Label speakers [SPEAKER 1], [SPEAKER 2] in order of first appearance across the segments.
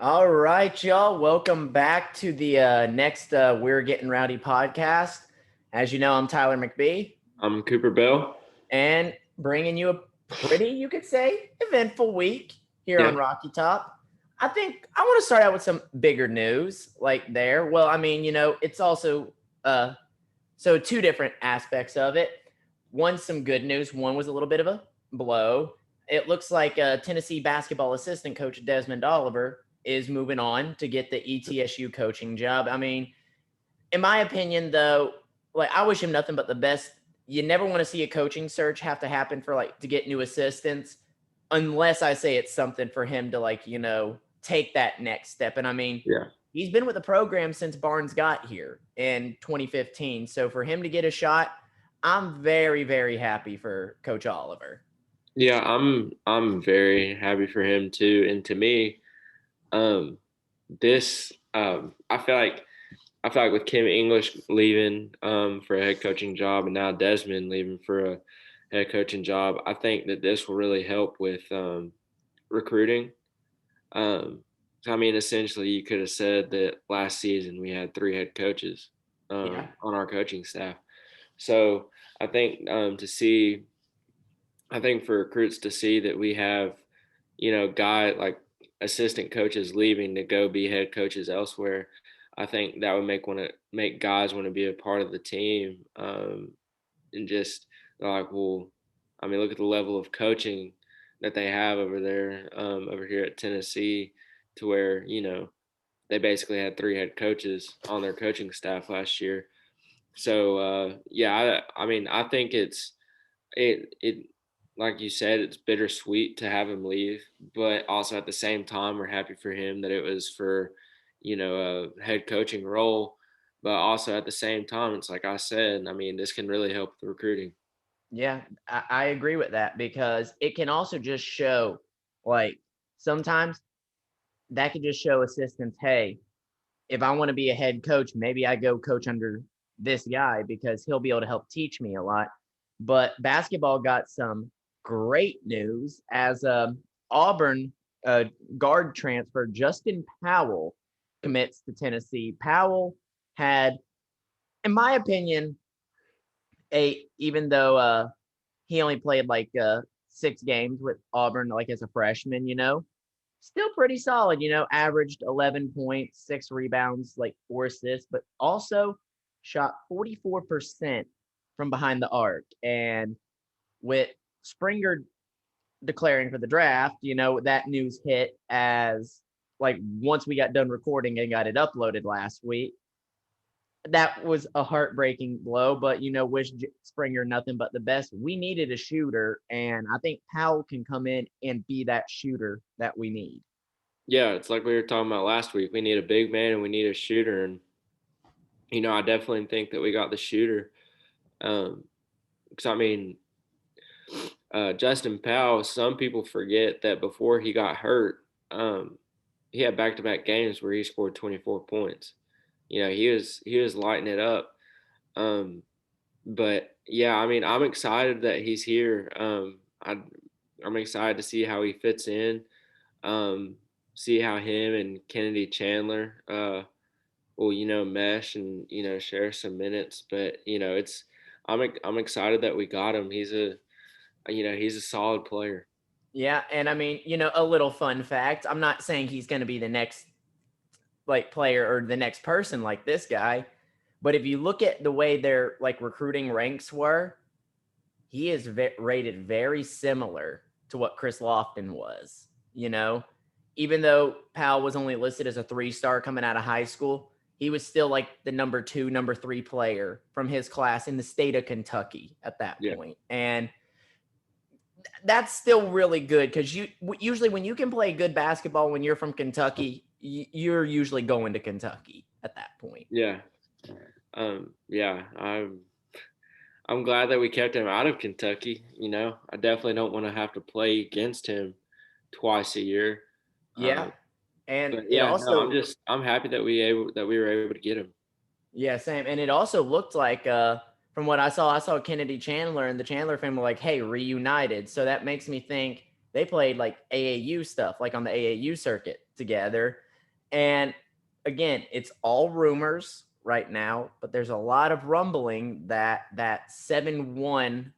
[SPEAKER 1] All right, y'all. Welcome back to the next We're Getting Rowdy podcast. As you know, I'm Tyler McBee,
[SPEAKER 2] I'm Cooper Bell.
[SPEAKER 1] and bringing you a pretty, you could say, eventful week here on
[SPEAKER 2] Yeah.
[SPEAKER 1] Rocky Top. I think I want to start out with some bigger news, like there. Well, I mean, it's also so two different aspects of it. One, some good news. One was a little bit of a blow. It looks like Tennessee basketball assistant coach Desmond Oliver is moving on to get the ETSU coaching job. I mean, in my opinion, though, like I wish him nothing but the best. You never want to see a coaching search have to happen for like to get new assistants, unless I say it's something for him to like take that next step. And I mean,
[SPEAKER 2] Yeah.
[SPEAKER 1] he's been with the program since Barnes got here in 2015. So for him to get a shot, I'm very, very happy for Coach Oliver.
[SPEAKER 2] Yeah, I'm very happy for him too. And to me, this I feel like with Kim English leaving for a head coaching job and now Desmond leaving for a head coaching job, I think that this will really help with recruiting. So I mean, essentially, you could have said that last season we had three head coaches
[SPEAKER 1] Yeah.
[SPEAKER 2] on our coaching staff. So I think I think for recruits to see that we have, guy like assistant coaches leaving to go be head coaches elsewhere, I think that would make guys want to be a part of the team. And just they're like, well, I mean, look at the level of coaching that they have over there, over here at Tennessee, to where they basically had three head coaches on their coaching staff last year. So yeah, I mean, I think it like you said, it's bittersweet to have him leave, but also at the same time, we're happy for him that it was for a head coaching role. But also at the same time, it's like I said, I mean, this can really help with recruiting.
[SPEAKER 1] Yeah, I agree with that because it can also just show, like, sometimes that could just show assistants, hey, if I want to be a head coach, maybe I go coach under this guy because he'll be able to help teach me a lot. But basketball got some great news as Auburn guard transfer Justin Powell commits to Tennessee. Powell had, in my opinion, even though he only played like 6 games with Auburn, like as a freshman, still pretty solid, averaged 11 points, 6 rebounds, like 4 assists, but also shot 44% from behind the arc. And with Springer declaring for the draft, that news hit as like once we got done recording and got it uploaded last week. That was a heartbreaking blow, but wish Springer nothing but the best. We needed a shooter, and I think Powell can come in and be that shooter that we need.
[SPEAKER 2] Yeah, it's like we were talking about last week. We need a big man and we need a shooter, and I definitely think that we got the shooter. Because I mean, Justin Powell. Some people forget that before he got hurt, he had back-to-back games where he scored 24 points. He was lighting it up. Um, but yeah, I mean, I'm excited that he's here. I'm excited to see how he fits in. Um, See how him and Kennedy Chandler will mesh and share some minutes. But I'm excited that we got him. He's a solid player.
[SPEAKER 1] Yeah, and I mean, a little fun fact. I'm not saying he's going to be the next like player or the next person like this guy, but if you look at the way their like recruiting ranks were, he is rated very similar to what Chris Lofton was. Even though Powell was only listed as a 3-star coming out of high school, he was still like the number 2, number 3 player from his class in the state of Kentucky at that
[SPEAKER 2] Yeah.
[SPEAKER 1] point. And that's still really good because usually when you can play good basketball when you're from Kentucky, you're usually going to Kentucky at that point.
[SPEAKER 2] Yeah. Yeah. I'm glad that we kept him out of Kentucky. I definitely don't want to have to play against him twice a year.
[SPEAKER 1] Yeah, and
[SPEAKER 2] But
[SPEAKER 1] it
[SPEAKER 2] yeah, no,
[SPEAKER 1] also
[SPEAKER 2] I'm happy that we were able to get him.
[SPEAKER 1] yeah, same. And it also looked like from what I saw Kennedy Chandler and the Chandler family like, hey, reunited. So that makes me think they played like AAU stuff, like on the AAU circuit together. And again, it's all rumors right now, but there's a lot of rumbling that that 7-1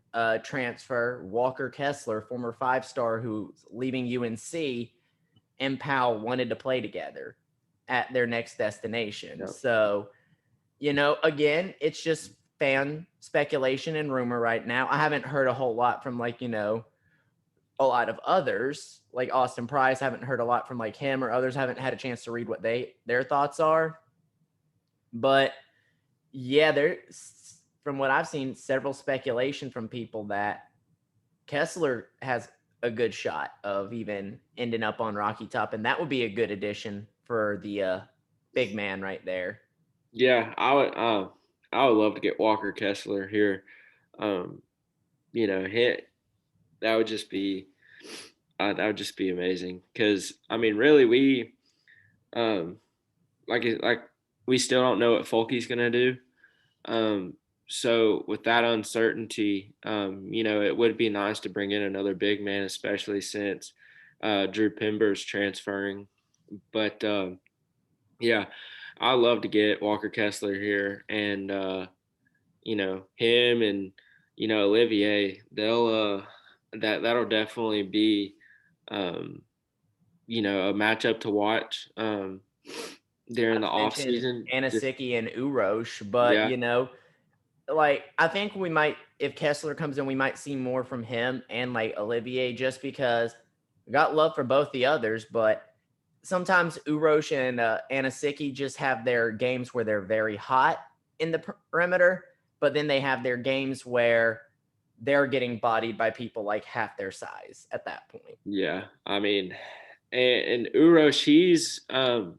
[SPEAKER 1] transfer, Walker Kessler, former 5-star who's leaving UNC, and Powell wanted to play together at their next destination.
[SPEAKER 2] Yep.
[SPEAKER 1] So, again, it's just fan speculation and rumor right now. I haven't heard a whole lot from a lot of others, like Austin Price. Haven't heard a lot from like him, or others haven't had a chance to read what their thoughts are. But yeah, there's, from what I've seen, several speculation from people that Kessler has a good shot of even ending up on Rocky Top, and that would be a good addition for the big man right there.
[SPEAKER 2] Yeah, I would love to get Walker Kessler here. Um, hit that would just be amazing because I mean, really, um, like we still don't know what Folky's gonna do. Um, so with that uncertainty, it would be nice to bring in another big man, especially since Drew Pember's transferring. But yeah, I love to get Walker Kessler here, and him and Olivier, that'll definitely be um, a matchup to watch during
[SPEAKER 1] Not
[SPEAKER 2] the
[SPEAKER 1] to
[SPEAKER 2] off
[SPEAKER 1] mention
[SPEAKER 2] season. Just
[SPEAKER 1] Anasicki and Urosh, but
[SPEAKER 2] yeah,
[SPEAKER 1] like I think we might, if Kessler comes in, we might see more from him and like Olivier, just because we got love for both the others, but sometimes Urosh and Anasicki just have their games where they're very hot in the perimeter, but then they have their games where they're getting bodied by people like half their size at that point.
[SPEAKER 2] yeah. I mean, and Uros, he's for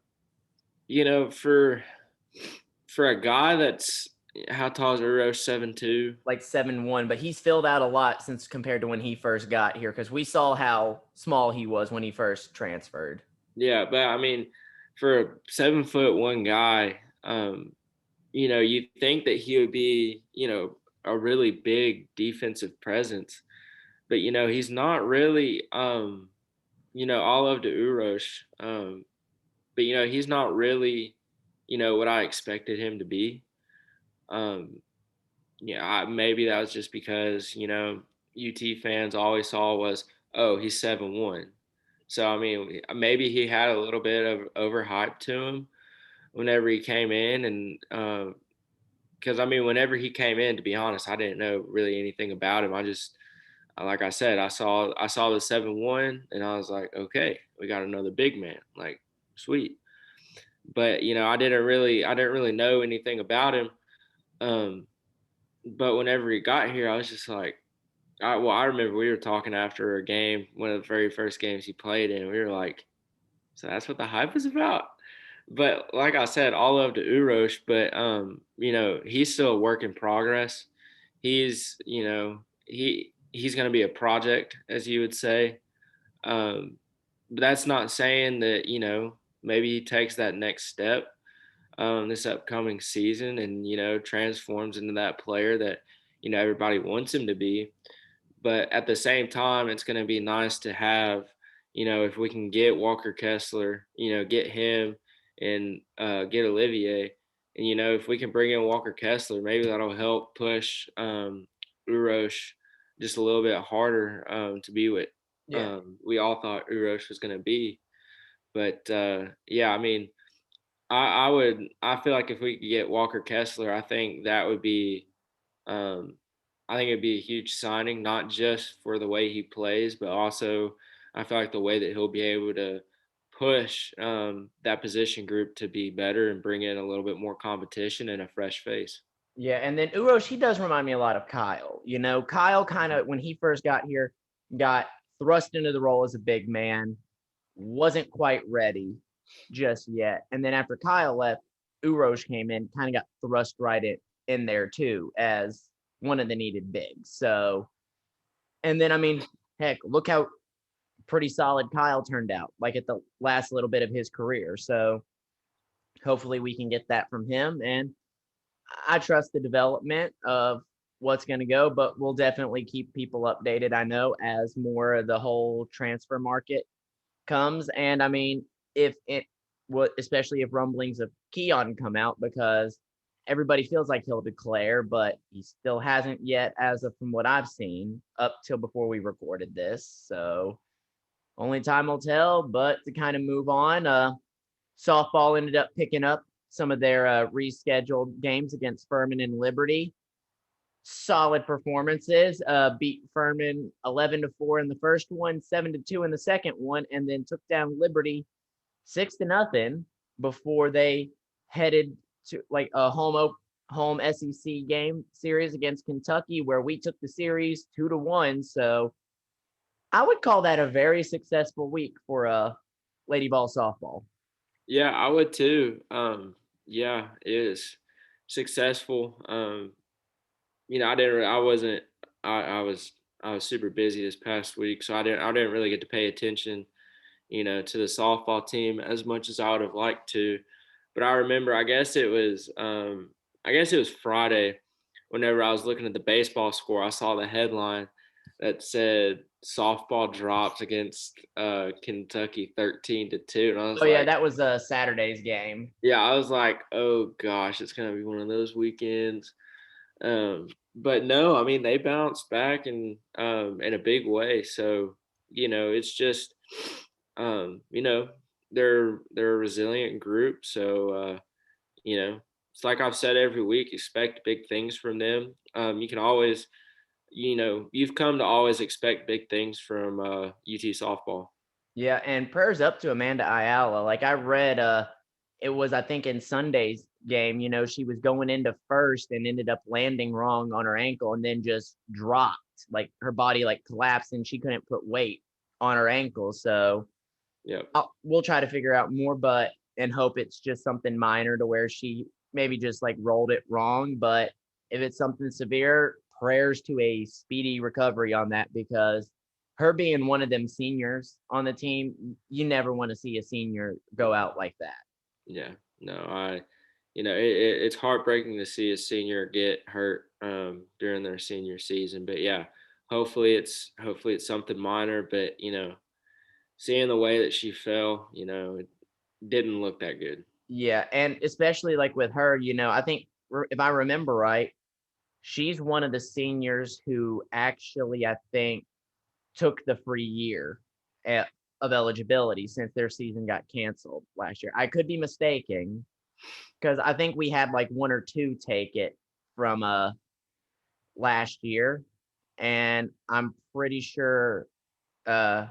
[SPEAKER 2] a guy that's how tall is Uros 7'2"?
[SPEAKER 1] Like 7-1, but he's filled out a lot since compared to when he first got here, because we saw how small he was when he first transferred.
[SPEAKER 2] Yeah, but I mean, for a 7'1" guy, you think that he would be, a really big defensive presence, but he's not really. All of the Uros, but he's not really, what I expected him to be. Um, yeah, maybe that was just because UT fans always saw was, oh, he's 7'1". So I mean, maybe he had a little bit of overhype to him whenever he came in, and because I mean, whenever he came in, to be honest, I didn't know really anything about him. I just, like I said, I saw the 7'1", and I was like, okay, we got another big man, like sweet. But I didn't really know anything about him. Um, but whenever he got here, I was just like, I remember we were talking after a game, one of the very first games he played in. We were like, so that's what the hype is about. But like I said, all love to Urosh, but he's still a work in progress. He's going to be a project, as you would say. But that's not saying that maybe he takes that next step this upcoming season and transforms into that player that everybody wants him to be. But at the same time, it's going to be nice to have, if we can get Walker Kessler, get him and get Olivier. And, if we can bring in Walker Kessler, maybe that'll help push Urosh just a little bit harder to be what
[SPEAKER 1] Yeah.
[SPEAKER 2] we all thought Urosh was going to be. But yeah, I mean, I feel like if we could get Walker Kessler, I think that would be um, I think it'd be a huge signing, not just for the way he plays, but also I feel like the way that he'll be able to push that position group to be better and bring in a little bit more competition and a fresh face.
[SPEAKER 1] Yeah, and then Urosh, he does remind me a lot of Kyle. Kyle kind of, when he first got here, got thrust into the role as a big man, wasn't quite ready just yet. And then after Kyle left, Urosh came in, kind of got thrust right in there too as one of the needed bigs. So, and then I mean, heck, look how pretty solid Kyle turned out, like at the last little bit of his career. So hopefully we can get that from him. And I trust the development of what's going to go, but we'll definitely keep people updated. I know as more of the whole transfer market comes. And I mean, if it what, especially if rumblings of Keon come out, because everybody feels like he'll declare, but he still hasn't yet, as of from what I've seen, up till before we recorded this. So only time will tell. But to kind of move on, softball ended up picking up some of their rescheduled games against Furman and Liberty. Solid performances. Beat Furman 11-4 in the first one, 7-2 in the second one, and then took down Liberty 6-0 before they headed to like a home SEC game series against Kentucky, where we took the series 2-1. So I would call that a very successful week for lady ball softball.
[SPEAKER 2] Yeah, I would too. Yeah, it is successful. I didn't, I wasn't, I was super busy this past week, so I didn't really get to pay attention, to the softball team as much as I would have liked to. But I remember, I guess it was Friday. Whenever I was looking at the baseball score, I saw the headline that said softball drops against Kentucky 13-2, and I was
[SPEAKER 1] Oh yeah,
[SPEAKER 2] like,
[SPEAKER 1] that was Saturday's game.
[SPEAKER 2] yeah, I was like, oh gosh, it's gonna be one of those weekends. But no, I mean they bounced back in a big way. So it's just you know they're a resilient group. So it's like I've said every week, expect big things from them. You can always you've come to always expect big things from UT softball.
[SPEAKER 1] Yeah, and prayers up to Amanda Ayala. Like I read, it was I think in Sunday's game. She was going into first and ended up landing wrong on her ankle, and then just dropped. Like her body like collapsed, and she couldn't put weight on her ankle. So
[SPEAKER 2] Yep.
[SPEAKER 1] we'll try to figure out more, but and hope it's just something minor to where she maybe just like rolled it wrong. But if it's something severe, prayers to a speedy recovery on that, because her being one of them seniors on the team, you never want to see a senior go out like that.
[SPEAKER 2] Yeah. No, it's heartbreaking to see a senior get hurt during their senior season. But yeah, hopefully it's something minor. But seeing the way that she fell, it didn't look that good.
[SPEAKER 1] Yeah, and especially like with her, I think if I remember right, she's one of the seniors who actually I think took the free year at, of eligibility since their season got canceled last year. I could be mistaken because I think we had like one or two take it from last year, and I'm pretty sure. Uh,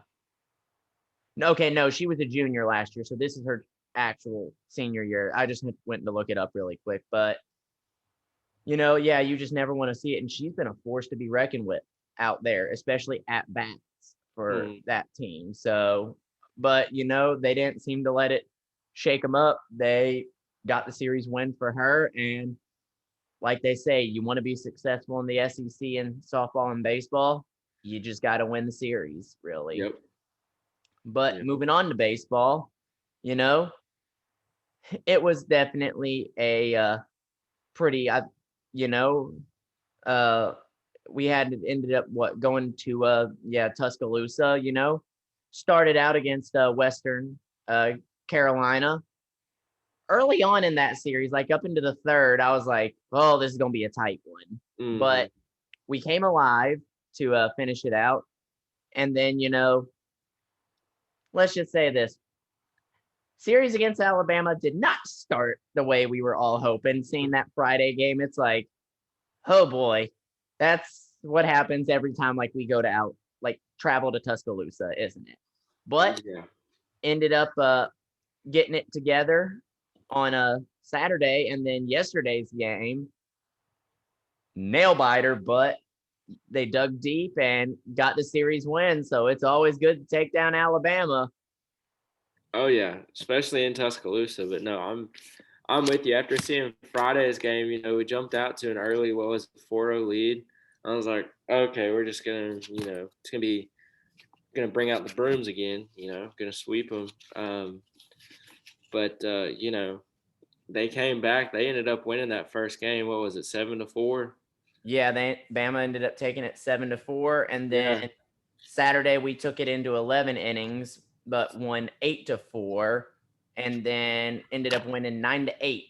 [SPEAKER 1] no, okay, no, she was a junior last year, so this is her actual senior year. I just went to look it up really quick, but yeah, you just never want to see it, and she's been a force to be reckoned with out there, especially at bats for
[SPEAKER 2] Mm,
[SPEAKER 1] that team. So, but they didn't seem to let it shake them up. They got the series win for her, and like they say, you want to be successful in the SEC in softball and baseball, you just got to win the series, really.
[SPEAKER 2] yep.
[SPEAKER 1] But
[SPEAKER 2] Yep.
[SPEAKER 1] moving on to baseball, you know, it was definitely a pretty, you know, uh, we had ended up going to Tuscaloosa. Started out against Western uh, Carolina. Early on in that series, like up into the third, I was like, "Oh, this is gonna be a tight one."
[SPEAKER 2] Hmm.
[SPEAKER 1] But we came alive to finish it out, and then let's just say this: series against Alabama did not start the way we were all hoping. Seeing that Friday game, it's like, oh boy, that's what happens every time like we go to out like travel to Tuscaloosa, isn't it? But
[SPEAKER 2] Yeah.
[SPEAKER 1] ended up getting it together on a Saturday, and then yesterday's game, nail biter, but they dug deep and got the series win. So it's always good to take down Alabama.
[SPEAKER 2] Oh yeah, especially in Tuscaloosa. But no, I'm with you. After seeing Friday's game, we jumped out to an early, what was it, 4-0 lead. I was like, okay, we're just gonna, it's gonna bring out the brooms again. Gonna sweep them. But they came back. They ended up winning that first game. What was it, 7-4?
[SPEAKER 1] Yeah, Bama ended up taking it 7-4, and then
[SPEAKER 2] Yeah.
[SPEAKER 1] Saturday we took it into 11 innings, but won 8-4. and then ended up winning 9-8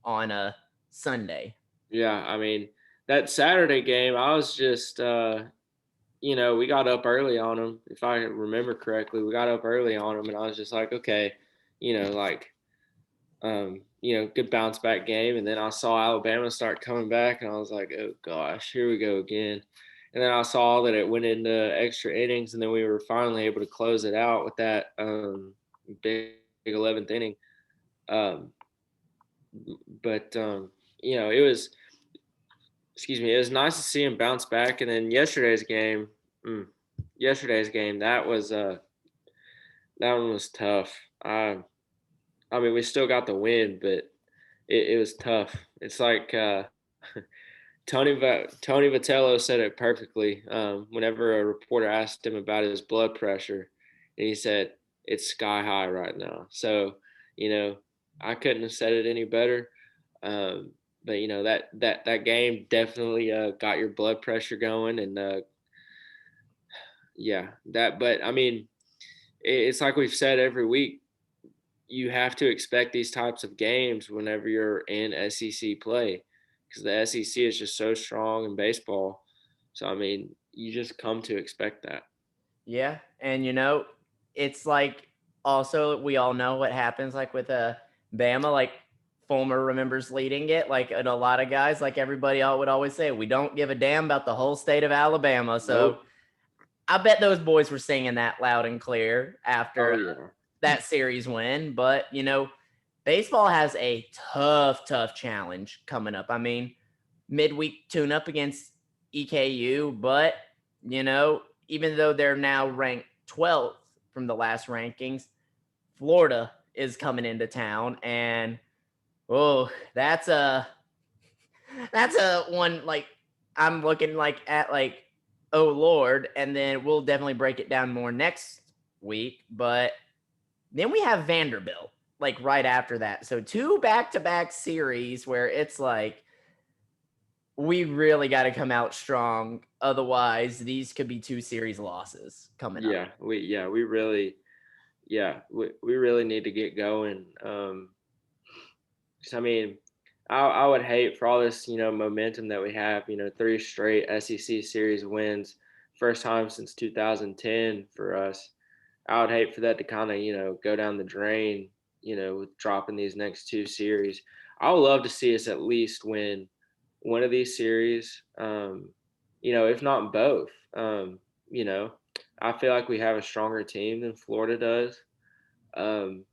[SPEAKER 1] on a Sunday.
[SPEAKER 2] Yeah, I mean, that Saturday game, I was just, we got up early on them. If I remember correctly, we got up early on them, and I was just like, okay, like, good bounce back game. And then I saw Alabama start coming back, and I was like, oh gosh, here we go again. And then I saw that it went into extra innings, and then we were finally able to close it out with that big 11th inning. Um, but it was, excuse me, it was nice to see him bounce back. And then mm, yesterday's game, that one was tough. I mean, we still got the win, but it was tough. It's like Tony Vitello said it perfectly. Whenever a reporter asked him about his blood pressure, and he said it's sky high right now. So, you know, I couldn't have said it any better. But that game definitely got your blood pressure going, and yeah, that. But I mean, it's like we've said every week. You have to expect these types of games whenever you're in SEC play, because the SEC is just so strong in baseball. So I mean, you just come to expect that.
[SPEAKER 1] Yeah, and it's like also we all know what happens like with Bama. Like Fulmer remembers leading it, like and a lot of guys, like everybody would always say, we don't give a damn about the whole state of Alabama. So
[SPEAKER 2] Nope.
[SPEAKER 1] I bet those boys were singing that loud and clear after
[SPEAKER 2] Oh yeah.
[SPEAKER 1] that series win. But baseball has a tough challenge coming up. I mean, midweek tune up against EKU, but even though they're now ranked 12th from the last rankings, Florida is coming into town, and oh, that's a one like I'm looking like at like oh lord, and then we'll definitely break it down more next week. But then we have Vanderbilt like right after that, so two back-to-back series where it's like we really got to come out strong. Otherwise, these could be two series losses coming up.
[SPEAKER 2] We really need to get going. 'Cause, I mean, I would hate for all this momentum that we have. 3 straight SEC series wins, first time since 2010 for us. I would hate for that to kind of go down the drain. With dropping these next 2 series. I would love to see us at least win one of these series. If not both. You know, I feel like we have a stronger team than Florida does. Um,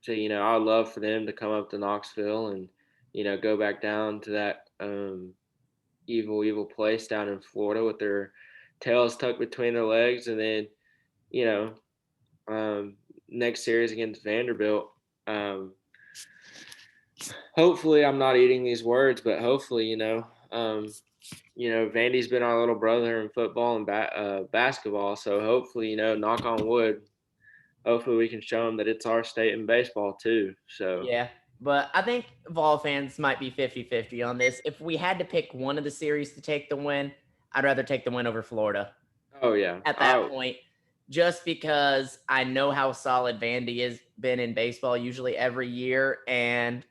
[SPEAKER 2] so I would love for them to come up to Knoxville and go back down to that evil place down in Florida with their tails tucked between their legs, and then you know next series against Vanderbilt. Um, Hopefully, I'm not eating these words, but hopefully, Vandy's been our little brother in football and basketball. So hopefully, knock on wood, hopefully we can show them that it's our state in baseball too. So,
[SPEAKER 1] Yeah, but I think Vol fans might be 50-50 on this. If we had to pick one of the series to take the win, I'd rather take the win over Florida
[SPEAKER 2] oh yeah,
[SPEAKER 1] at that point, just because I know how solid Vandy has been in baseball usually every year. And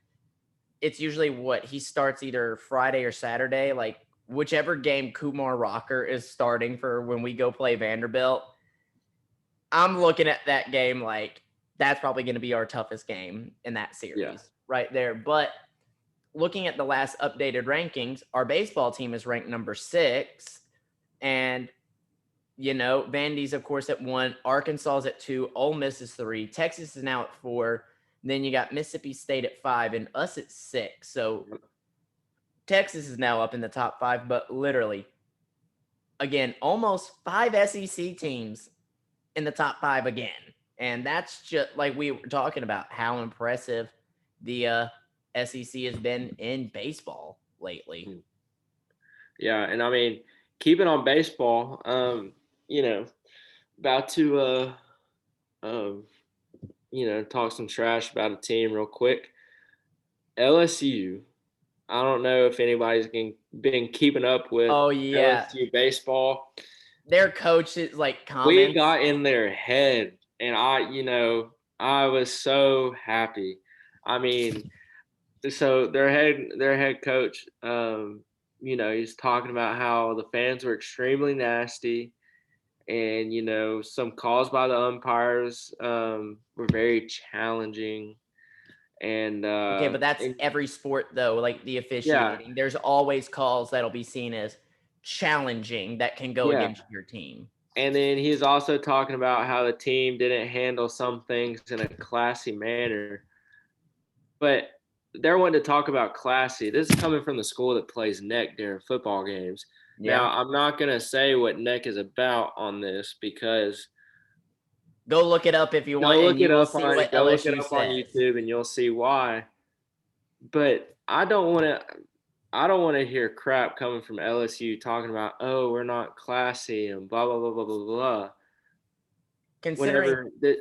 [SPEAKER 1] it's usually what he starts either Friday or Saturday, like whichever game Kumar Rocker is starting for when we go play Vanderbilt. I'm looking at that game like that's probably going to be our toughest game in that
[SPEAKER 2] yeah,
[SPEAKER 1] series right there. But looking at the last updated rankings, our baseball team is ranked number 6. And, Vandy's, of course, at 1, Arkansas is at 2, Ole Miss is 3, Texas is now at 4. Then you got Mississippi State at 5 and us at 6. So Texas is now up in the top 5, but literally, again, almost 5 SEC teams in the top 5 again. And that's just like we were talking about how impressive the SEC has been in baseball lately.
[SPEAKER 2] mm, yeah. And I mean, keeping on baseball, about to um, talk some trash about a team real quick. LSU. I don't know if anybody's been keeping up with
[SPEAKER 1] Oh yeah,
[SPEAKER 2] LSU baseball.
[SPEAKER 1] their coach is like
[SPEAKER 2] We
[SPEAKER 1] comments.
[SPEAKER 2] got in their head, and I, I was so happy. I mean, so their head coach, he's talking about how the fans were extremely nasty, and some calls by the umpires were very challenging, and
[SPEAKER 1] Okay, but that's
[SPEAKER 2] and
[SPEAKER 1] every sport though, like the
[SPEAKER 2] yeah,
[SPEAKER 1] officiating. There's always calls that'll be seen as challenging that can go
[SPEAKER 2] yeah.
[SPEAKER 1] against your team.
[SPEAKER 2] And then he's also talking about how the team didn't handle some things in a classy manner. But they're wanting to talk about classy. This is coming from the school that plays neck during football games. Now,
[SPEAKER 1] Yeah.
[SPEAKER 2] I'm not going to say what neck is about on this because
[SPEAKER 1] Go look it up if you want
[SPEAKER 2] go
[SPEAKER 1] and
[SPEAKER 2] look it
[SPEAKER 1] you will
[SPEAKER 2] up
[SPEAKER 1] see
[SPEAKER 2] on
[SPEAKER 1] what
[SPEAKER 2] go look it
[SPEAKER 1] LSU
[SPEAKER 2] up on
[SPEAKER 1] says.
[SPEAKER 2] YouTube and you'll see why. But I don't want to hear crap coming from LSU talking about, "Oh, we're not classy," and blah blah blah blah blah blah.
[SPEAKER 1] Considering
[SPEAKER 2] Whenever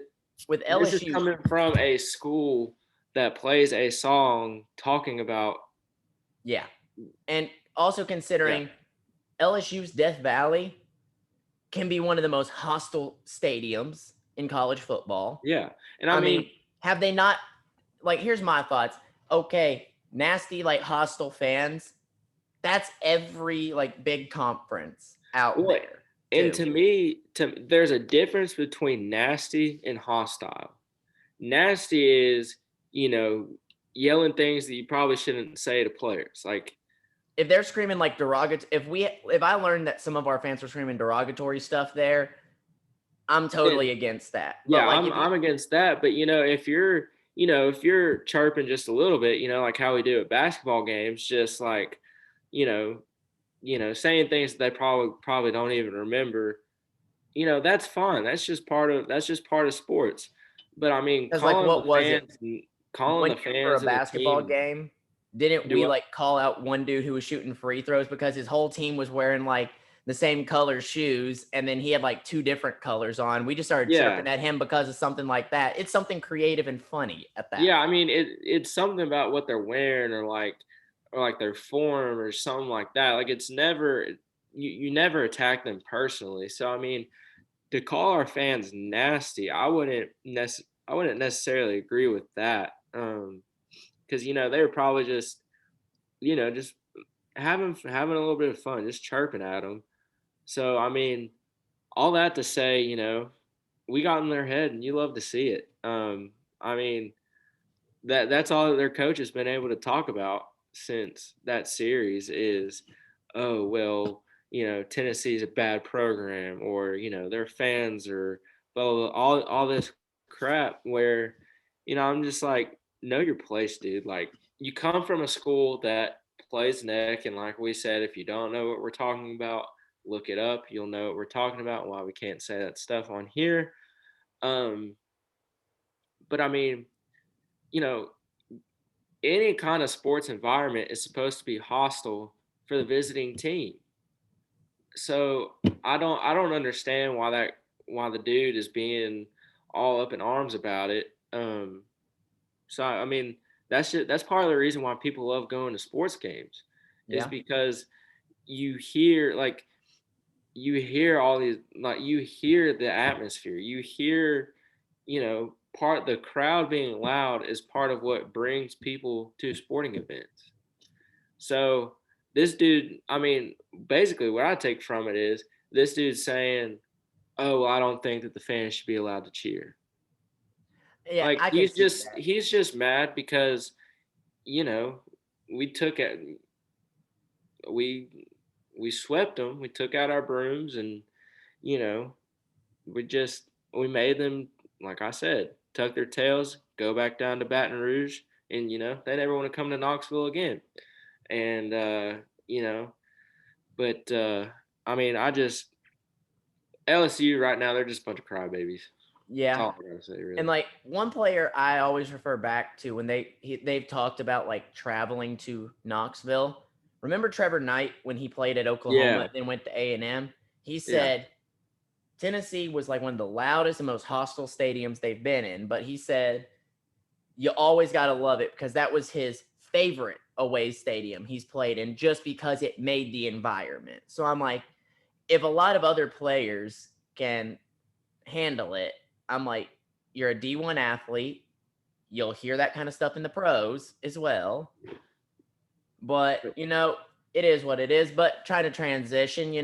[SPEAKER 1] with
[SPEAKER 2] this is
[SPEAKER 1] LSU,
[SPEAKER 2] coming from a school that plays a song talking about,
[SPEAKER 1] yeah. And also
[SPEAKER 2] yeah,
[SPEAKER 1] considering LSU's Death Valley can be one of the most hostile stadiums in college football.
[SPEAKER 2] yeah. And I
[SPEAKER 1] I mean,
[SPEAKER 2] mean,
[SPEAKER 1] have they not, like, here's my thoughts. Okay, nasty, like, hostile fans, that's every, like, big conference out
[SPEAKER 2] well,
[SPEAKER 1] there,
[SPEAKER 2] and
[SPEAKER 1] too.
[SPEAKER 2] to me, there's a difference between nasty and hostile. Nasty is, you know, yelling things that you probably shouldn't say to players. Like,
[SPEAKER 1] If they're screaming, like, derogatory, if I learned that some of our fans were screaming derogatory stuff there, I'm
[SPEAKER 2] then
[SPEAKER 1] totally against that. But,
[SPEAKER 2] yeah,
[SPEAKER 1] like,
[SPEAKER 2] I'm
[SPEAKER 1] if you,
[SPEAKER 2] I'm against that. But if you're chirping just a little bit, like how we do at basketball games, just like, you know, saying things that they probably don't even remember. That's fun. That's just part of sports. But I mean,
[SPEAKER 1] because, like, what was it?
[SPEAKER 2] calling
[SPEAKER 1] One
[SPEAKER 2] the
[SPEAKER 1] year for a
[SPEAKER 2] fans and the
[SPEAKER 1] basketball
[SPEAKER 2] team
[SPEAKER 1] game, didn't
[SPEAKER 2] do
[SPEAKER 1] we
[SPEAKER 2] what?
[SPEAKER 1] like call out one dude who was shooting free throws because his whole team was wearing like the same color shoes and then he had like two different colors on? We just started
[SPEAKER 2] Yeah,
[SPEAKER 1] chirping at him because of something like that. It's something creative and funny at that
[SPEAKER 2] yeah. I
[SPEAKER 1] point.
[SPEAKER 2] mean, it's something about what they're wearing or like their form or something like that. Like it's never you never attack them personally. So I mean, to call our fans nasty, I wouldn't necessarily agree with that. Because they were probably just having a little bit of fun, just chirping at them. So I mean, all that to say, we got in their head, and you love to see it. I mean, that's all that their coach has been able to talk about since that series is, oh well, Tennessee's a bad program, or their fans are well, all this crap. Where I'm just like, know your place, dude. Like you come from a school that plays neck, and like we said, if you don't know what we're talking about, look it up. You'll know what we're talking about. Why we can't say that stuff on here. Um, but I mean, you know, any kind of sports environment is supposed to be hostile for the visiting team. So I don't understand why the dude is being all up in arms about it. So I mean that's part of the reason why people love going to sports games is
[SPEAKER 1] Yeah.
[SPEAKER 2] because you hear like you hear all these like you hear the atmosphere. You hear part the crowd being loud is part of what brings people to sporting events. So this dude, I mean, basically what I take from it is this dude's saying, "Oh, well, I don't think that the fans should be allowed to cheer."
[SPEAKER 1] Yeah,
[SPEAKER 2] Like
[SPEAKER 1] I can see that.
[SPEAKER 2] he's just mad because you know we took it we we swept them. We took out our brooms and you know we made them, like I said, tuck their tails, go back down to Baton Rouge, and they never want to come to Knoxville again. And you know, but I mean, I just LSU right now they're just a bunch of crybabies. That's
[SPEAKER 1] Yeah.
[SPEAKER 2] all I gotta say,
[SPEAKER 1] And
[SPEAKER 2] really.
[SPEAKER 1] like one player I always refer back to when they've talked about like traveling to Knoxville. Remember Trevor Knight when he played at Oklahoma,
[SPEAKER 2] Yeah,
[SPEAKER 1] then went to A&M? He
[SPEAKER 2] yeah,
[SPEAKER 1] said Tennessee was like one of the loudest and most hostile stadiums they've been in, but he said you always got to love it because that was his favorite away stadium he's played in just because it made the environment. So I'm like, if a lot of other players can handle it, I'm like, you're a D1 athlete. You'll hear that kind of stuff in the pros as well. But, it is what it is. But try to transition,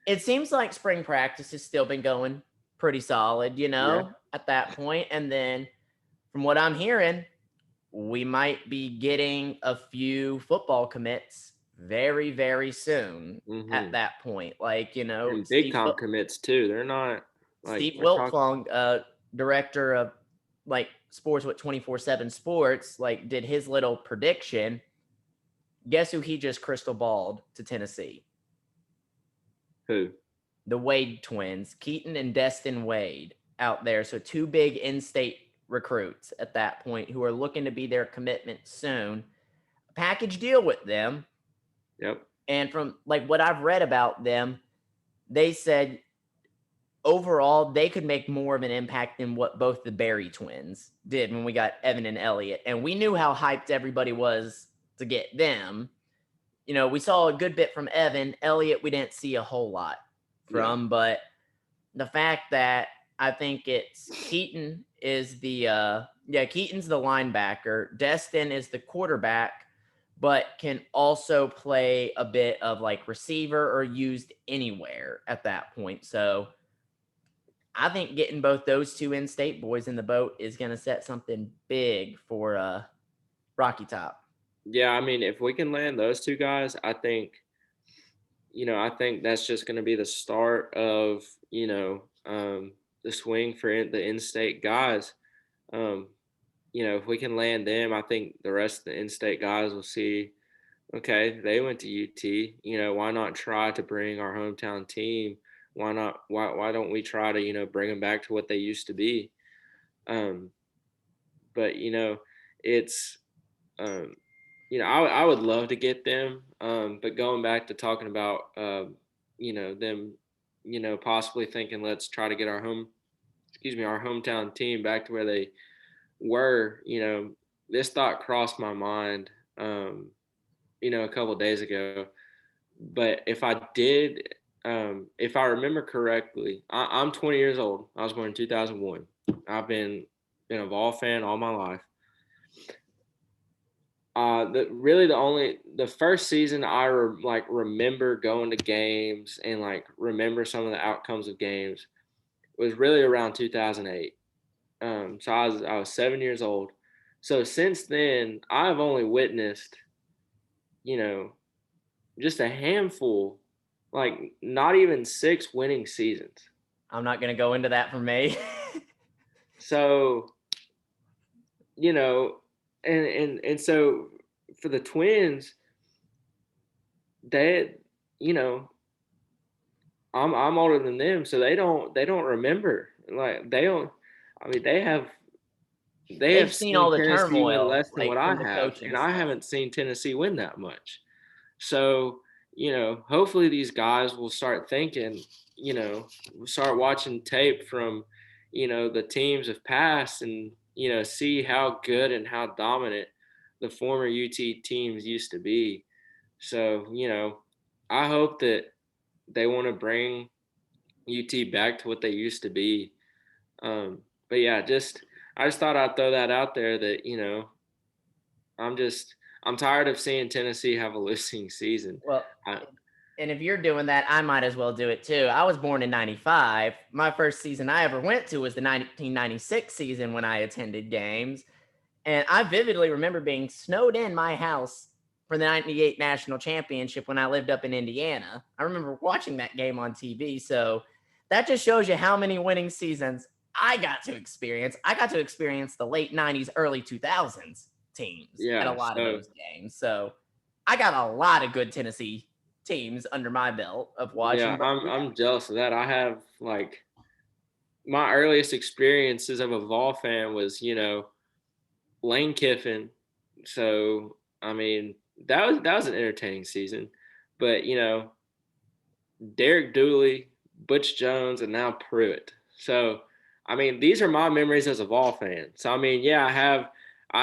[SPEAKER 1] it seems like spring practice has still been going pretty solid,
[SPEAKER 2] Yeah.
[SPEAKER 1] at that point. And then from what I'm hearing, we might be getting a few football commits very, very soon at
[SPEAKER 2] Mhm.
[SPEAKER 1] that point. Like,
[SPEAKER 2] And big time commits too. They're not like
[SPEAKER 1] Steve
[SPEAKER 2] we're talking.
[SPEAKER 1] Wiltfong, director of like sports with 24/7 Sports, like did his little prediction. Guess who he just crystal balled to Tennessee?
[SPEAKER 2] Who?
[SPEAKER 1] The Wade twins, Keaton and Destin Wade out there. So two big in-state recruits at that point who are looking to be their commitment soon. Package deal with them.
[SPEAKER 2] Yep.
[SPEAKER 1] And from like what I've read about them, they said overall they could make more of an impact than what both the Berry twins did when we got Evan and Elliott. And we knew how hyped everybody was to get them. We saw a good bit from Evan. Elliott, we didn't see a whole lot
[SPEAKER 2] Yeah.
[SPEAKER 1] from, but the fact that I think it's Keaton is Keaton's the linebacker. Destin is the quarterback, but can also play a bit of like receiver or used anywhere at that point. So I think getting both those two in-state boys in the boat is going to set something big for Rocky Top.
[SPEAKER 2] Yeah, I mean, if we can land those two guys, I think that's just going to be the start of, the swing for the in-state guys. Um, if we can land them, I think the rest of the in-state guys will see, okay, they went to UT. Why not try to bring our hometown team? Why not? Why don't we try to, bring them back to what they used to be? Um, but it's um, I would love to get them. But going back to talking about, them, possibly thinking let's try to get our hometown team back to where they were. This thought crossed my mind, a couple of days ago. But if I remember correctly, I'm 20 years old. I was born in 2001. I've been a Vol fan all my life. The first season remember going to games and like remember some of the outcomes of games was really around 2008. So I was 7 years old. So since then, I've only witnessed, you know, just a handful, like not even 6 winning seasons.
[SPEAKER 1] I'm not going to go into that for me.
[SPEAKER 2] So, you know, and so for the Twins, they, you know, I'm older than them, so they don't remember. Like they don't. I mean, they have
[SPEAKER 1] They've seen
[SPEAKER 2] seen
[SPEAKER 1] all the
[SPEAKER 2] Tennessee win
[SPEAKER 1] turmoil,
[SPEAKER 2] less than what
[SPEAKER 1] like
[SPEAKER 2] I
[SPEAKER 1] from the
[SPEAKER 2] have,
[SPEAKER 1] coaching
[SPEAKER 2] and I
[SPEAKER 1] staff.
[SPEAKER 2] haven't seen Tennessee win that much. So, hopefully these guys will start thinking, start watching tape from, the teams of past and, see how good and how dominant the former UT teams used to be. So, I hope that they want to bring UT back to what they used to be. But yeah, I just thought I'd throw that out there that, I'm just I'm tired of seeing Tennessee have a losing season.
[SPEAKER 1] Well,
[SPEAKER 2] I,
[SPEAKER 1] and if you're doing that, I might as well do it too. I was born in 95. My first season I ever went to was the 1996 season when I attended games. And I vividly remember being snowed in my house for the 98 national championship when I lived up in Indiana. I remember watching that game on TV. So that just shows you how many winning seasons I got to experience. I got to experience the late 90s, early 2000s teams at a
[SPEAKER 2] yeah,
[SPEAKER 1] lot of
[SPEAKER 2] so
[SPEAKER 1] those games. So I got a lot of good Tennessee teams under my belt of
[SPEAKER 2] yeah,
[SPEAKER 1] watching. But
[SPEAKER 2] I'm
[SPEAKER 1] yeah,
[SPEAKER 2] I'm jealous of that. I have like my earliest experiences of a Vol fan was, Lane Kiffin. So I mean, that was an entertaining season. But Derek Dooley, Butch Jones, and now Pruitt. So I mean, these are my memories as a Vol fan. So I mean, yeah, I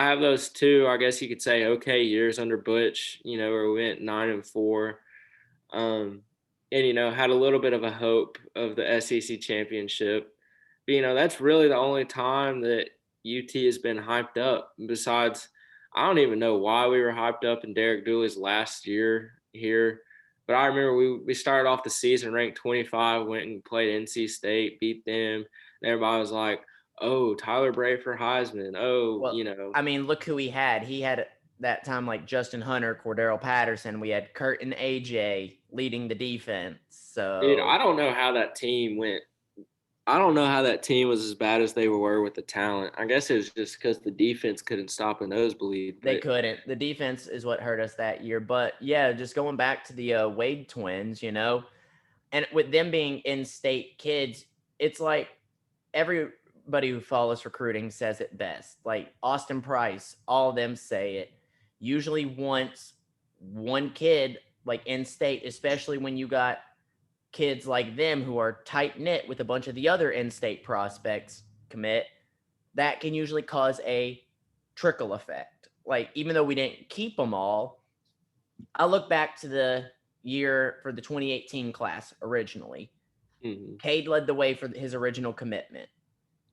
[SPEAKER 2] have those two, I guess you could say, okay years under Butch, where we went 9-4. Um, and had a little bit of a hope of the SEC championship. That's really the only time that UT has been hyped up. Besides, I don't even know why we were hyped up in Derek Dooley's last year here. But I remember we started off the season ranked 25, went and played NC State, beat them. And everybody was like, oh, Tyler Bray for Heisman. Oh,
[SPEAKER 1] Well, I mean, look who he had. He had that time like Justin Hunter, Cordero Patterson. We had Kurt and AJ leading the defense.
[SPEAKER 2] dude,
[SPEAKER 1] So
[SPEAKER 2] I don't know how that team went. I don't know how that team was as bad as they were with the talent. I guess it was just because the defense couldn't stop a nosebleed.
[SPEAKER 1] they
[SPEAKER 2] But
[SPEAKER 1] couldn't. The defense is what hurt us that year. But yeah, just going back to the Wade twins, and with them being in-state kids, it's like everybody who follows recruiting says it best. Like Austin Price, all of them say it. Usually wants one kid like in-state, especially when you got kids like them who are tight knit with a bunch of the other in-state prospects commit. That can usually cause a trickle effect. Like even though we didn't keep them all, I look back to the year for the 2018 class originally.
[SPEAKER 2] mhm.
[SPEAKER 1] Cade led the way for his original commitment.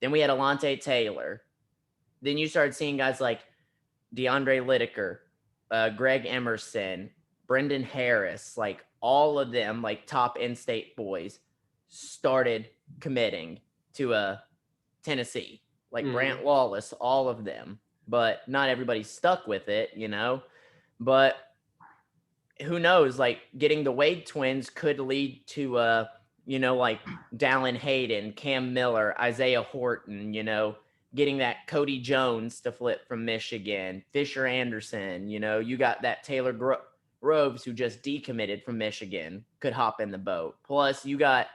[SPEAKER 1] Then we had Alante Taylor. Then you started seeing guys like DeAndre Littaker, Greg Emerson, Brendan Harris, like all of them, like top in-state boys, started committing to Tennessee. Like
[SPEAKER 2] Mhm.
[SPEAKER 1] Brant Wallace, all of them. But not everybody stuck with it. But who knows? Like getting the Wade twins could lead to like Dallin Hayden, Cam Miller, Isaiah Horton, getting that Cody Jones to flip from Michigan, Fisher Anderson, you got that Groves who just decommitted from Michigan, could hop in the boat. Plus, you got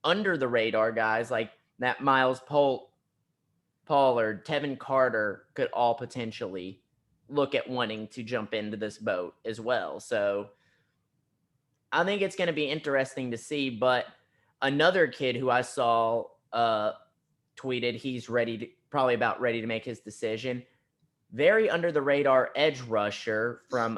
[SPEAKER 1] under the radar guys like that Miles Pollard, Tevin Carter could all potentially look at wanting to jump into this boat as well. So I think it's going to be interesting to see. But another kid who I saw tweeted he's probably about ready to make his decision. Very under the radar edge rusher from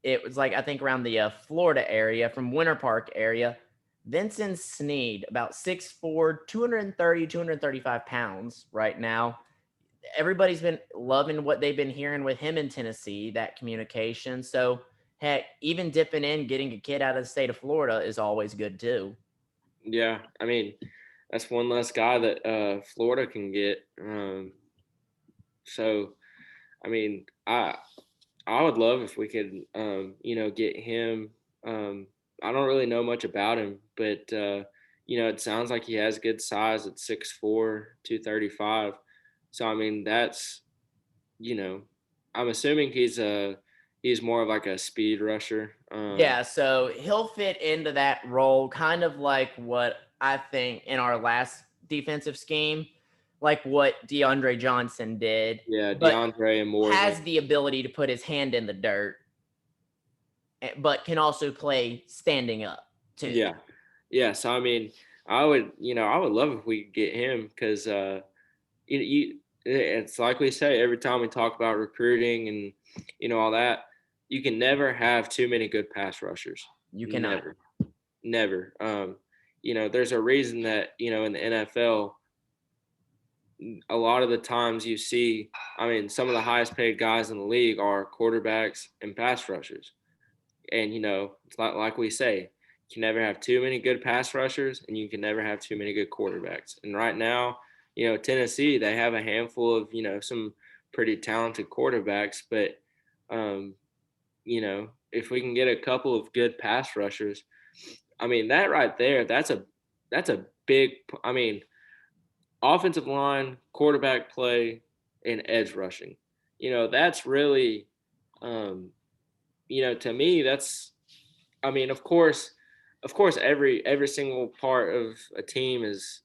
[SPEAKER 1] it was like I think around the Florida area, from Winter Park area. Vincent Sneed, about 6'4", 230, 235 pounds right now. Everybody's been loving what they've been hearing with him in Tennessee, that communication. So, heck, even dipping in, getting a kid out of the state of Florida is always good too.
[SPEAKER 2] Yeah, that's one less guy that Florida can get. So, I mean, I would love if we could, get him. I don't really know much about him, but it sounds like he has good size at 6'4", 235. So I mean, you know, I'm assuming he's more of like a speed rusher.
[SPEAKER 1] Yeah, so he'll fit into that role, kind of like what I think in our last defensive scheme, like what DeAndre Johnson did,
[SPEAKER 2] Yeah,
[SPEAKER 1] but
[SPEAKER 2] DeAndre and more than
[SPEAKER 1] has the ability to put his hand in the dirt, but can also play standing up too.
[SPEAKER 2] yeah, yeah. So I mean, I would love if we could get him because it's like we say every time we talk about recruiting and all that, you can never have too many good pass rushers.
[SPEAKER 1] You cannot.
[SPEAKER 2] Never, never. There's a reason that in the NFL, a lot of the times you see, some of the highest paid guys in the league are quarterbacks and pass rushers. And it's like we say, you can never have too many good pass rushers, and you can never have too many good quarterbacks. And right now, Tennessee, they have a handful of some pretty talented quarterbacks, but if we can get a couple of good pass rushers, that right there, that's a big. Offensive line, quarterback play, and edge rushing. That's really, um, to me, that's of course, every single part of a team is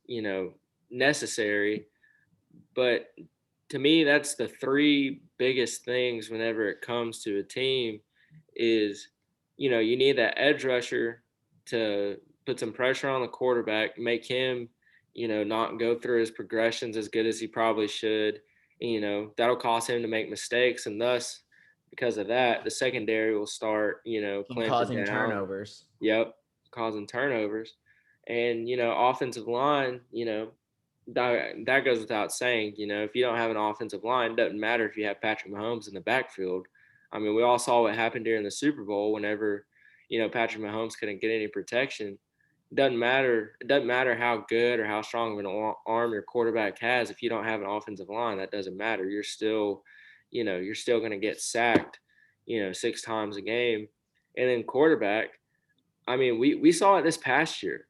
[SPEAKER 2] necessary, but to me, that's the three biggest things whenever it comes to a team is you need that edge rusher to put some pressure on the quarterback, make him not go through his progressions as good as he probably should. And, that'll cause him to make mistakes, and thus because of that, the secondary will start
[SPEAKER 1] And
[SPEAKER 2] clamping
[SPEAKER 1] causing
[SPEAKER 2] down.
[SPEAKER 1] turnovers.
[SPEAKER 2] Yep, causing turnovers. And offensive line, that goes without saying. If you don't have an offensive line, it doesn't matter if you have Patrick Mahomes in the backfield. I mean, we all saw what happened during the Super Bowl whenever, Patrick Mahomes couldn't get any protection. It doesn't matter. It doesn't matter how good or how strong of an arm your quarterback has. If you don't have an offensive line, that doesn't matter. You're still going to get sacked, 6 times a game. And then quarterback, I mean, we saw it this past year.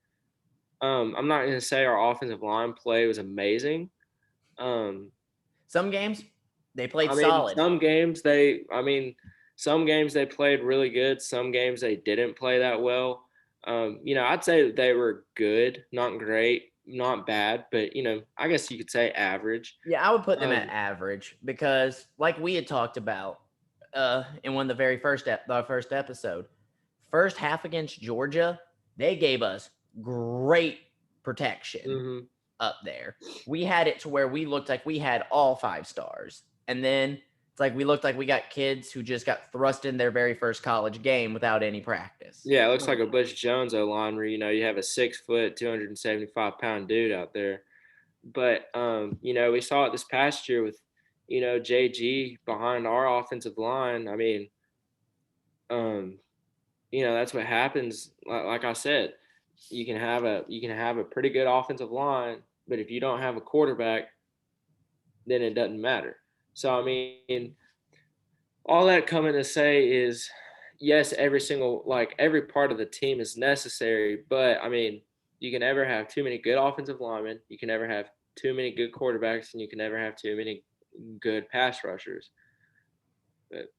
[SPEAKER 2] I'm not going to say our offensive line play was amazing. Um,
[SPEAKER 1] Some games they played
[SPEAKER 2] I mean,
[SPEAKER 1] solid.
[SPEAKER 2] some games they played really good. Some games they didn't play that well. I'd say they were good, not great, not bad, but I guess you could say average.
[SPEAKER 1] Yeah, I would put them at
[SPEAKER 2] Um,
[SPEAKER 1] average because, like we had talked about in one of the very the first episode, first half against Georgia, they gave us great protection
[SPEAKER 2] mhm.
[SPEAKER 1] up there. We had it to where we looked like we had all 5 stars, and then it's like we looked like we got kids who just got thrust in their very first college game without any practice.
[SPEAKER 2] Yeah, it looks like a Butch Jones O line where you have a 6 foot, 275 pound dude out there. But we saw it this past year with JG behind our offensive line. I mean, um, that's what happens. Like I said, you can have a pretty good offensive line, but if you don't have a quarterback, then it doesn't matter. So I mean, all that coming to say is, yes, every part of the team is necessary, but I mean, you can never have too many good offensive linemen. You can never have too many good quarterbacks, and you can never have too many good pass rushers. But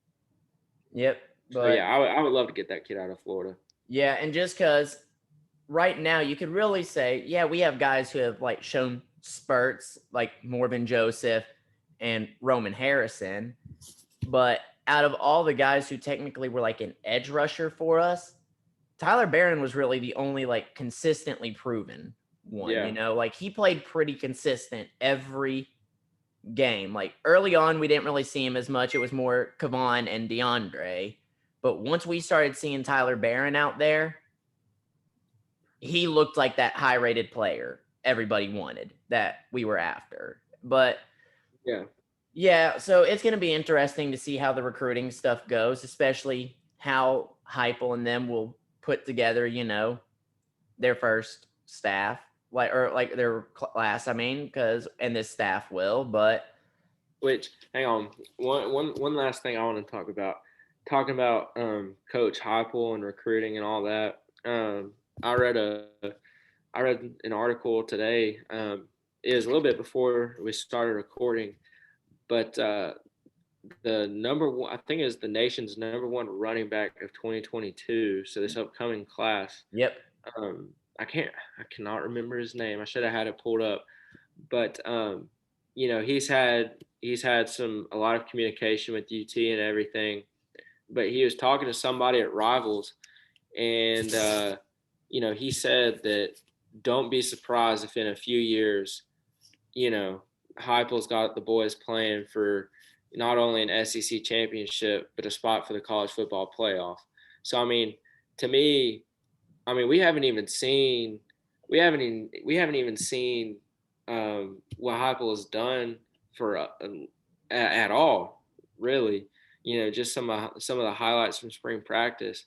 [SPEAKER 1] Yep,
[SPEAKER 2] so yeah,
[SPEAKER 1] but
[SPEAKER 2] I would love to get that kid out of Florida.
[SPEAKER 1] yeah, and just because right now you could really say, yeah, we have guys who have like shown spurts like Morvin Joseph and Roman Harrison, but out of all the guys who technically were like an edge rusher for us, Tyler Barron was really the only like consistently proven one,
[SPEAKER 2] Yeah,
[SPEAKER 1] like he played pretty consistent every game. Like early on, we didn't really see him as much. It was more Kavon and DeAndre. But once we started seeing Tyler Barron out there, he looked like that high rated player everybody wanted that we were after. But
[SPEAKER 2] yeah.
[SPEAKER 1] yeah, so it's going to be interesting to see how the recruiting stuff goes, especially how Heupel and them will put together, their first staff, like their class. I mean, because and this staff will, but
[SPEAKER 2] Which, hang on, one last thing I want to talk about. Talking about Coach Heupel and recruiting and all that. I read an article today. It was a little bit before we started recording, but the number one, I think, is the nation's number one running back of 2022. So this upcoming class.
[SPEAKER 1] yep,
[SPEAKER 2] Um, I cannot remember his name. I should have had it pulled up, but he's had a lot of communication with UT and everything. But he was talking to somebody at Rivals, and he said that don't be surprised if in a few years, you know, Heupel's got the boys playing for not only an SEC championship but a spot for the college football playoff. So I mean, to me, I mean, we haven't even seen what Heupel has done for at all, really. Just some of the highlights from spring practice.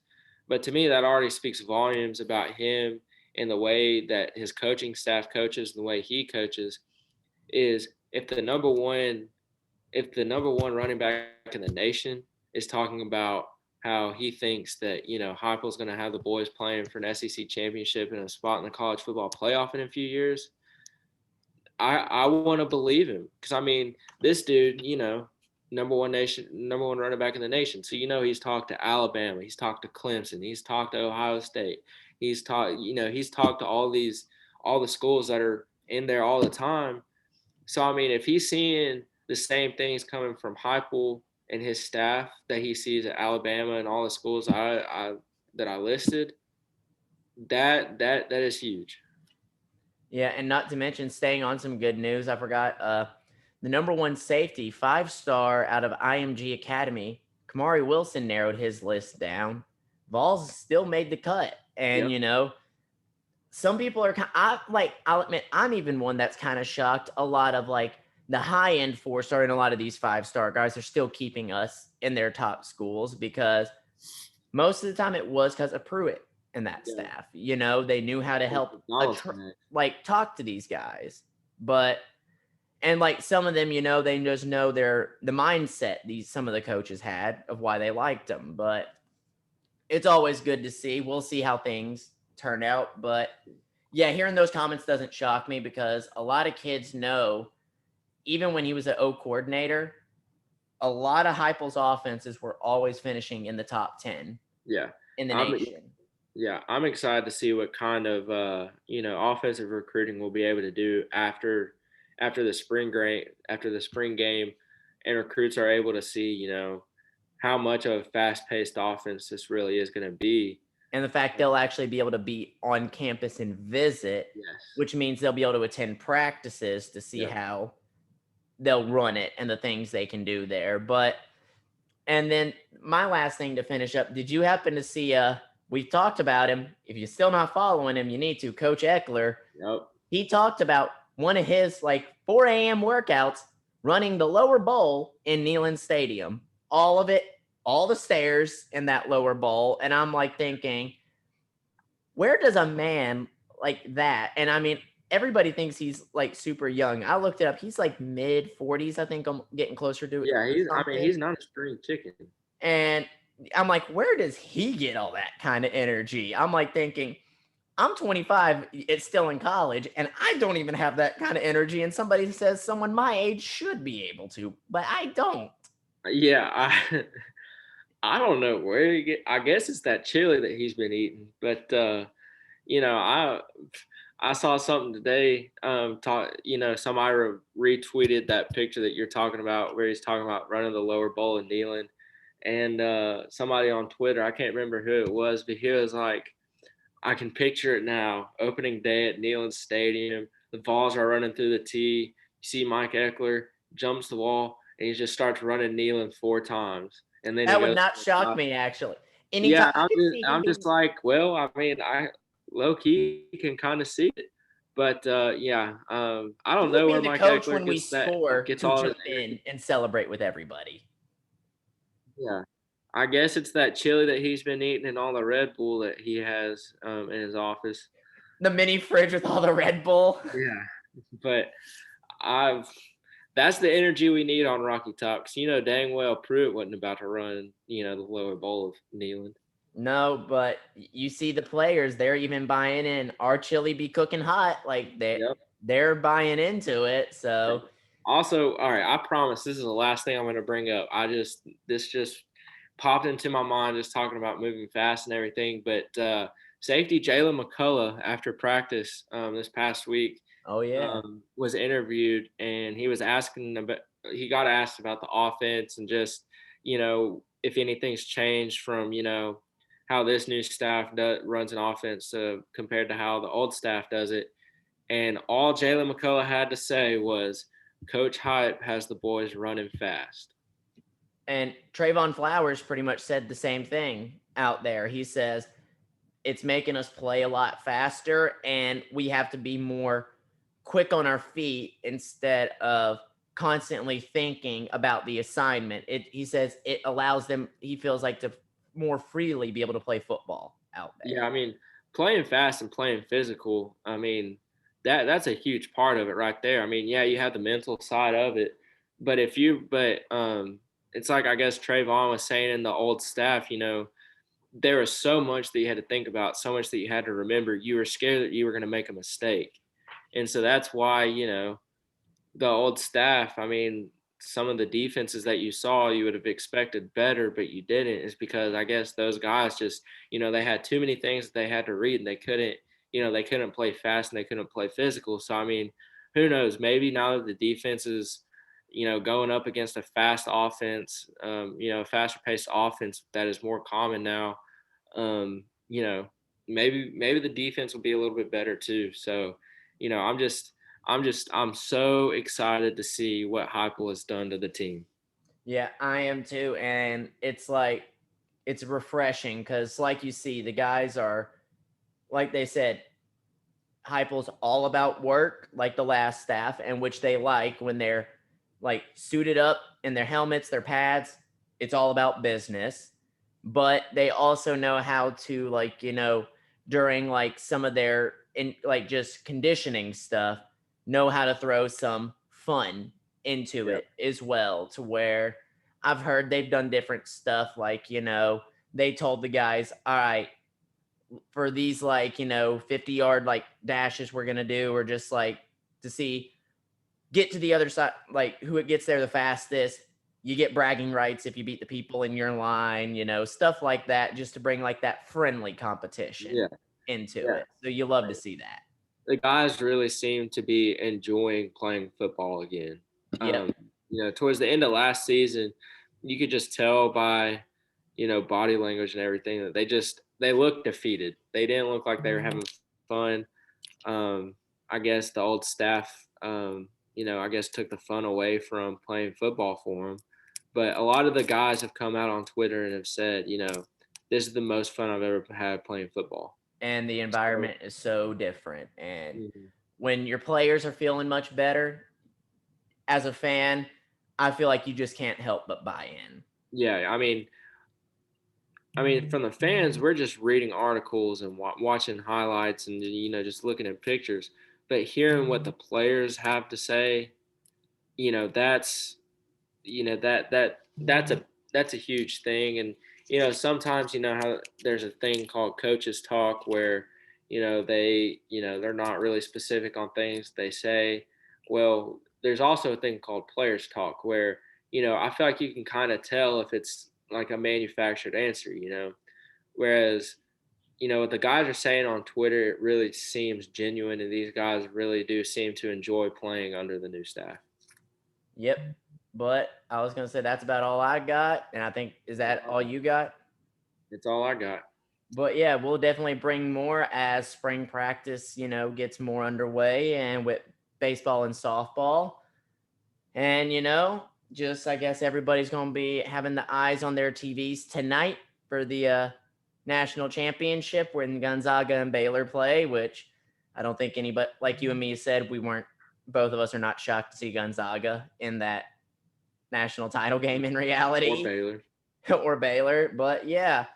[SPEAKER 2] But to me, that already speaks volumes about him and the way that his coaching staff coaches, the way he coaches. Is if the number one running back in the nation is talking about how he thinks that Heupel's going to have the boys playing for an SEC championship and a spot in the college football playoff in a few years, I want to believe him because I mean this dude, number one running back in the nation. So he's talked to Alabama, he's talked to Clemson, he's talked to Ohio State, he's talked to all the schools that are in there all the time. So I mean, if he's seeing the same things coming from Heupel and his staff that he sees at Alabama and all the schools that I listed, that is huge.
[SPEAKER 1] yeah, and not to mention staying on some good news. I forgot the number one safety, 5 star out of IMG Academy, Kamari Wilson narrowed his list down. Vols still made the cut, and
[SPEAKER 2] Yep.
[SPEAKER 1] some people are I'll admit I'm even one that's kind of shocked. A lot of like the high end 4-star and a lot of these 5-star guys are still keeping us in their top schools because most of the time it was because of Pruitt and that
[SPEAKER 2] Yeah,
[SPEAKER 1] staff. You know, they knew how to
[SPEAKER 2] Coach
[SPEAKER 1] help
[SPEAKER 2] McDonald's tonight.
[SPEAKER 1] like talk to these guys. But and like some of them, you know, they just know the mindset these some of the coaches had of why they liked them. But it's always good to see. We'll see how things turn out. But yeah, hearing those comments doesn't shock me because a lot of kids know, even when he was an O coordinator, a lot of Heupel's offenses were always finishing in the top 10
[SPEAKER 2] Yeah,
[SPEAKER 1] in the
[SPEAKER 2] I'm
[SPEAKER 1] nation.
[SPEAKER 2] yeah, I'm excited to see what kind of offensive recruiting we'll be able to do after the spring game, and recruits are able to see how much of a fast paced offense this really is going to be.
[SPEAKER 1] And the fact they'll actually be able to be on campus and visit,
[SPEAKER 2] Yes.
[SPEAKER 1] which means they'll be able to attend practices to see
[SPEAKER 2] Yep.
[SPEAKER 1] how they'll run it and the things they can do there. But and then my last thing to finish up, did you happen to see we talked about him. If you're still not following him, you need to. Coach Eckler,
[SPEAKER 2] Yep.
[SPEAKER 1] he talked about one of his like 4 a.m. workouts running the lower bowl in Neyland Stadium. All of it, all the stairs in that lower bowl. And I'm like thinking, where does a man like that? And I mean, everybody thinks he's like super young. I looked it up. He's like mid 40s. I think I'm getting closer to
[SPEAKER 2] Yeah,
[SPEAKER 1] something.
[SPEAKER 2] he's not a spring chicken.
[SPEAKER 1] And I'm like, where does he get all that kind of energy? I'm like thinking, I'm 25, it's still in college, and I don't even have that kind of energy. And somebody says someone my age should be able to, but I don't.
[SPEAKER 2] Yeah, I I don't know where you get. I guess it's that chili that he's been eating, but you know, I saw something today. Somebody retweeted that picture that you're talking about, where he's talking about running the lower bowl and kneeling, and somebody on Twitter, I can't remember who it was, but he was like, I can picture it now. Opening day at Neyland Stadium, the balls are running through the tee. You see Mike Eckler jumps the wall, and he just starts running Neyland 4 times, and then he
[SPEAKER 1] That would
[SPEAKER 2] goes
[SPEAKER 1] not
[SPEAKER 2] to the
[SPEAKER 1] shock
[SPEAKER 2] top.
[SPEAKER 1] me, actually. Anytime
[SPEAKER 2] Yeah,
[SPEAKER 1] I could see him
[SPEAKER 2] I'm just
[SPEAKER 1] being
[SPEAKER 2] like, well, I mean, I low key can kind of see it, but yeah, I
[SPEAKER 1] he
[SPEAKER 2] don't
[SPEAKER 1] would
[SPEAKER 2] know
[SPEAKER 1] be
[SPEAKER 2] where
[SPEAKER 1] the
[SPEAKER 2] Mike
[SPEAKER 1] coach
[SPEAKER 2] Eckler
[SPEAKER 1] when we score
[SPEAKER 2] gets
[SPEAKER 1] to
[SPEAKER 2] all his
[SPEAKER 1] jump in
[SPEAKER 2] energy.
[SPEAKER 1] and celebrate with everybody.
[SPEAKER 2] Yeah, I guess it's that chili that he's been eating and all the Red Bull that he has in his office.
[SPEAKER 1] The mini fridge with all the Red Bull.
[SPEAKER 2] Yeah, but I've that's the energy we need on Rocky Top. 'Cause you know dang well Pruitt wasn't about to run, the lower bowl of Neyland.
[SPEAKER 1] No, but you see the players, they're even buying in. Our chili be cooking hot. Like
[SPEAKER 2] Yep.
[SPEAKER 1] they're buying into it.
[SPEAKER 2] Yeah.
[SPEAKER 1] So
[SPEAKER 2] Also, all right, I promise this is the last thing I'm going to bring up. This just popped into my mind just talking about moving fast and everything. But safety Jalen McCullough after practice this past week
[SPEAKER 1] oh yeah.
[SPEAKER 2] was interviewed, and he got asked about the offense and just if anything's changed from how this new staff runs an offense compared to how the old staff does it. And all Jalen McCullough had to say was, Coach Hype has the boys running fast.
[SPEAKER 1] And Trayvon Flowers pretty much said the same thing out there. He says it's making us play a lot faster and we have to be more quick on our feet instead of constantly thinking about the assignment. He says it allows them, he feels like, to more freely be able to play football out
[SPEAKER 2] Yeah,
[SPEAKER 1] there.
[SPEAKER 2] I mean, playing fast and playing physical, I mean, that's a huge part of it right there. I mean, yeah, you have the mental side of it, but it's like I guess Trayvon was saying in the old staff, there was so much that you had to think about, so much that you had to remember. You were scared that you were going to make a mistake. And so that's why, the old staff, I mean, some of the defenses that you saw, you would have expected better, but you didn't, is because I guess those guys just, they had too many things that they had to read and they couldn't play fast and they couldn't play physical. So, I mean, who knows? Maybe now that the defense is, going up against a fast offense, faster paced offense that is more common now, um, you know, maybe the defense will be a little bit better too. So, I'm so excited to see what Heupel has done to the team.
[SPEAKER 1] Yeah, I am too. And it's like, it's refreshing because, like you see, the guys are, like they said, Heupel's all about work, like the last staff, and which they like when they're like suited up in their helmets, their pads. It's all about business. But they also know how to, like, during like some of their in like just conditioning stuff, know how to throw some fun into
[SPEAKER 2] Yeah.
[SPEAKER 1] it as well, to where I've heard they've done different stuff, like, they told the guys, all right, for these, like, 50-yard like dashes we're gonna do, or just like to see, get to the other side, like who it gets there the fastest, you get bragging rights if you beat the people in your line, stuff like that, just to bring like that friendly competition
[SPEAKER 2] Yeah.
[SPEAKER 1] into
[SPEAKER 2] Yeah.
[SPEAKER 1] it. So you love to see that.
[SPEAKER 2] The guys really seem to be enjoying playing football again.
[SPEAKER 1] Yep.
[SPEAKER 2] Towards the end of last season, you could just tell by, body language and everything that they looked defeated. They didn't look like they were having fun. I guess the old staff, I guess took the fun away from playing football for them. But a lot of the guys have come out on Twitter and have said, this is the most fun I've ever had playing football.
[SPEAKER 1] And the
[SPEAKER 2] So,
[SPEAKER 1] environment is so different, and
[SPEAKER 2] mhm.
[SPEAKER 1] when your players are feeling much better, as a fan, I feel like you just can't help but buy in.
[SPEAKER 2] Yeah, I mean, from the fans, we're just reading articles and watching highlights and just looking at pictures. But hearing what the players have to say, that's that's a huge thing. And sometimes how there's a thing called coaches talk where they're not really specific on things they say. Well, there's also a thing called players talk where I feel like you can kind of tell if it's like a manufactured answer. Whereas what the guys are saying on Twitter, it really seems genuine, and these guys really do seem to enjoy playing under the new staff.
[SPEAKER 1] Yep. But I was gonna say that's about all I got, and I think, is that all you got?
[SPEAKER 2] It's all I got.
[SPEAKER 1] But yeah, we'll definitely bring more as spring practice, gets more underway, and with baseball and softball. And just, I guess everybody's gonna be having the eyes on their TVs tonight for the national championship when Gonzaga and Baylor play, which I don't think anybody, like you and me said, we weren't, both of us are not shocked to see Gonzaga in that national title game in
[SPEAKER 2] Or
[SPEAKER 1] reality,
[SPEAKER 2] Baylor.
[SPEAKER 1] or Baylor. But yeah,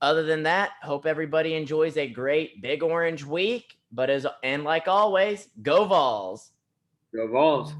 [SPEAKER 1] other than that, hope everybody enjoys a great Big Orange week. But like always, go Vols.
[SPEAKER 2] Go Vols.